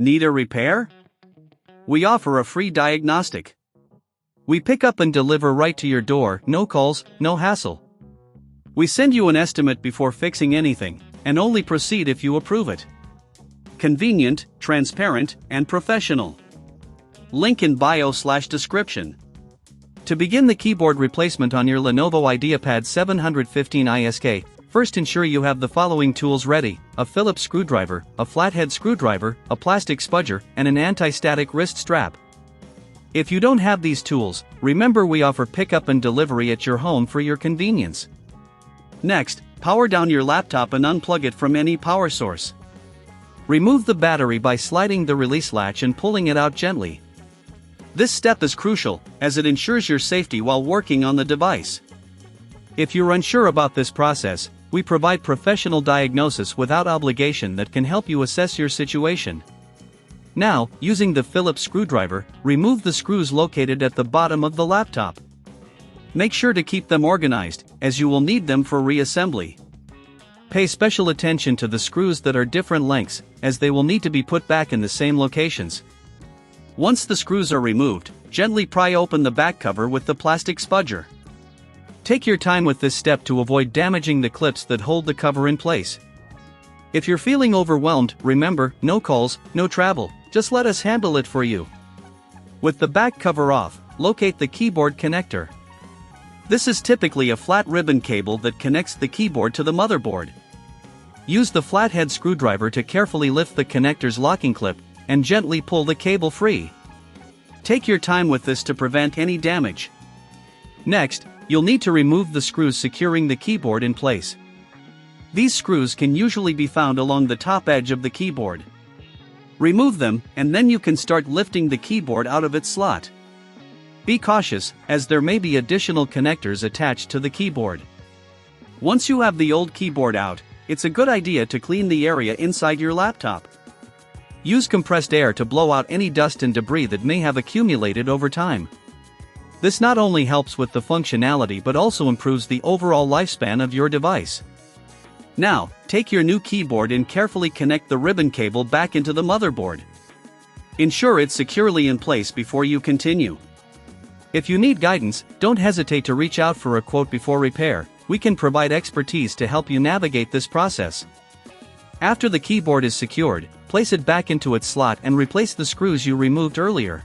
Need a repair? We offer a free diagnostic. We pick up and deliver right to your door, no calls, no hassle. We send you an estimate before fixing anything, and only proceed if you approve it. Convenient, transparent, and professional. Link in bio/description. To begin the keyboard replacement on your Lenovo Ideapad 715 ISK, first ensure you have the following tools ready: a Phillips screwdriver, a flathead screwdriver, a plastic spudger, and an anti-static wrist strap. If you don't have these tools, remember we offer pickup and delivery at your home for your convenience. Next, power down your laptop and unplug it from any power source. Remove the battery by sliding the release latch and pulling it out gently. This step is crucial, as it ensures your safety while working on the device. If you're unsure about this process, we provide professional diagnosis without obligation that can help you assess your situation. Now, using the Phillips screwdriver, remove the screws located at the bottom of the laptop. Make sure to keep them organized, as you will need them for reassembly. Pay special attention to the screws that are different lengths, as they will need to be put back in the same locations. Once the screws are removed, gently pry open the back cover with the plastic spudger. Take your time with this step to avoid damaging the clips that hold the cover in place. If you're feeling overwhelmed, remember, no calls, no travel, just let us handle it for you. With the back cover off, locate the keyboard connector. This is typically a flat ribbon cable that connects the keyboard to the motherboard. Use the flathead screwdriver to carefully lift the connector's locking clip, and gently pull the cable free. Take your time with this to prevent any damage. Next, you'll need to remove the screws securing the keyboard in place. These screws can usually be found along the top edge of the keyboard. Remove them, and then you can start lifting the keyboard out of its slot. Be cautious, as there may be additional connectors attached to the keyboard. Once you have the old keyboard out, it's a good idea to clean the area inside your laptop. Use compressed air to blow out any dust and debris that may have accumulated over time. This not only helps with the functionality but also improves the overall lifespan of your device. Now, take your new keyboard and carefully connect the ribbon cable back into the motherboard. Ensure it's securely in place before you continue. If you need guidance, don't hesitate to reach out for a quote before repair. We can provide expertise to help you navigate this process. After the keyboard is secured, place it back into its slot and replace the screws you removed earlier.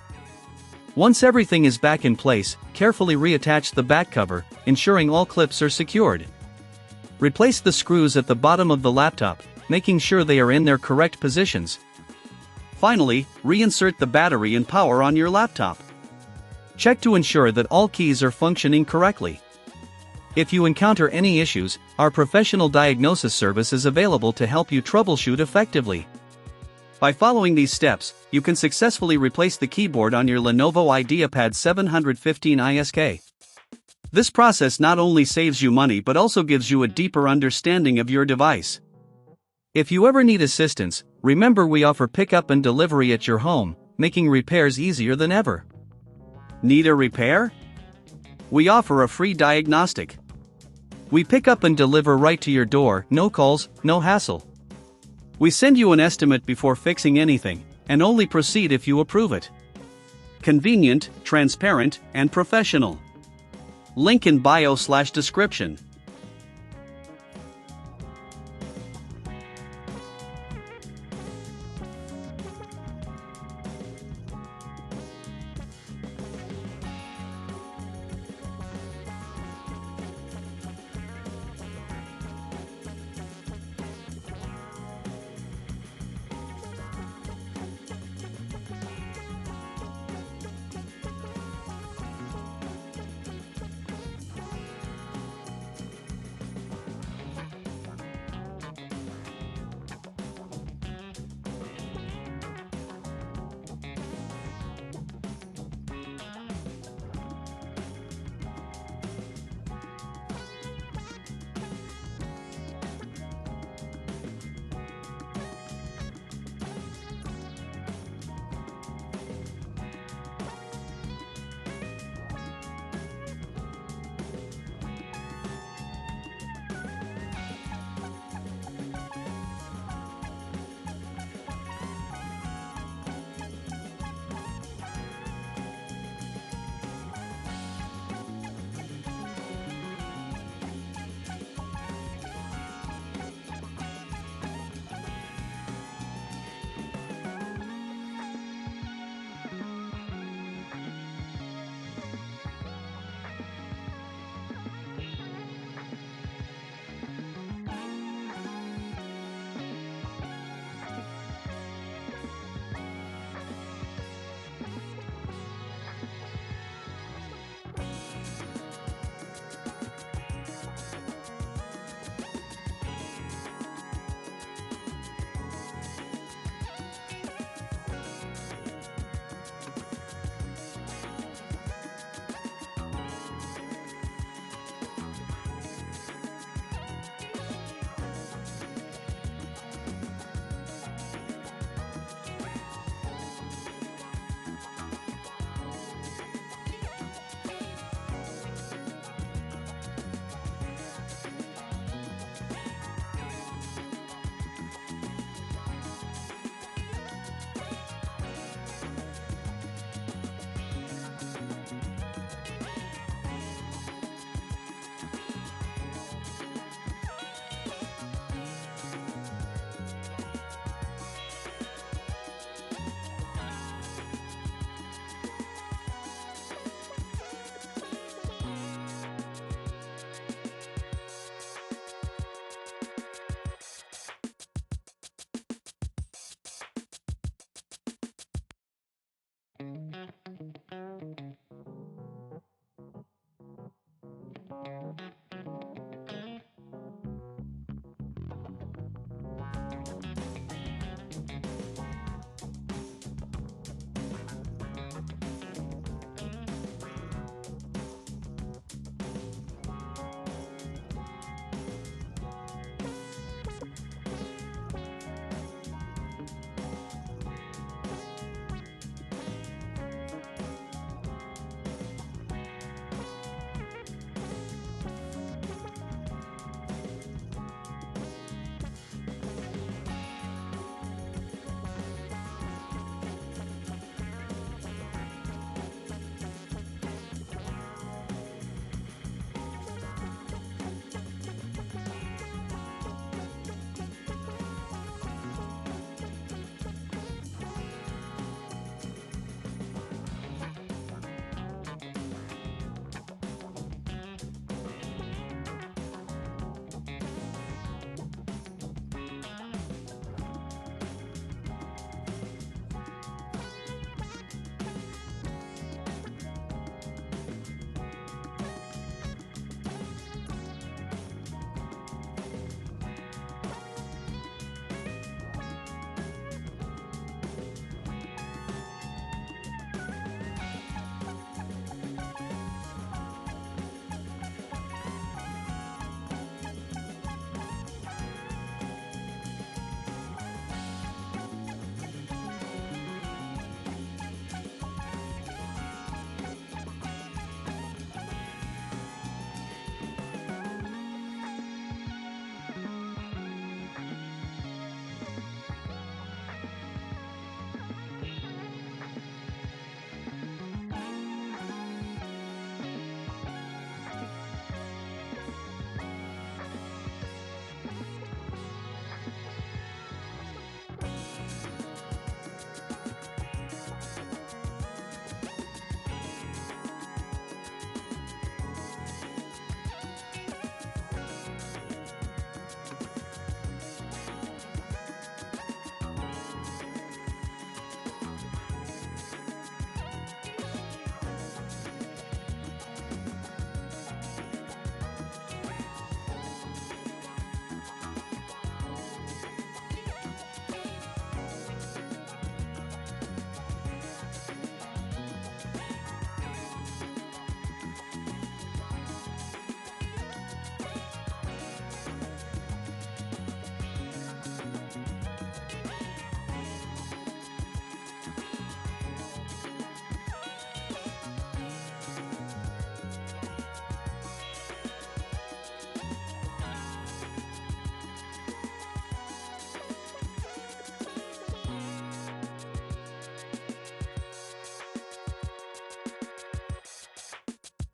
Once everything is back in place, carefully reattach the back cover, ensuring all clips are secured. Replace the screws at the bottom of the laptop, making sure they are in their correct positions. Finally, reinsert the battery and power on your laptop. Check to ensure that all keys are functioning correctly. If you encounter any issues, our professional diagnosis service is available to help you troubleshoot effectively. By following these steps, you can successfully replace the keyboard on your Lenovo Ideapad 715 ISK. This process not only saves you money but also gives you a deeper understanding of your device. If you ever need assistance, remember we offer pickup and delivery at your home, making repairs easier than ever. Need a repair? We offer a free diagnostic. We pick up and deliver right to your door, no calls, no hassle. We send you an estimate before fixing anything, and only proceed if you approve it. Convenient, transparent, and professional. Link in bio/description.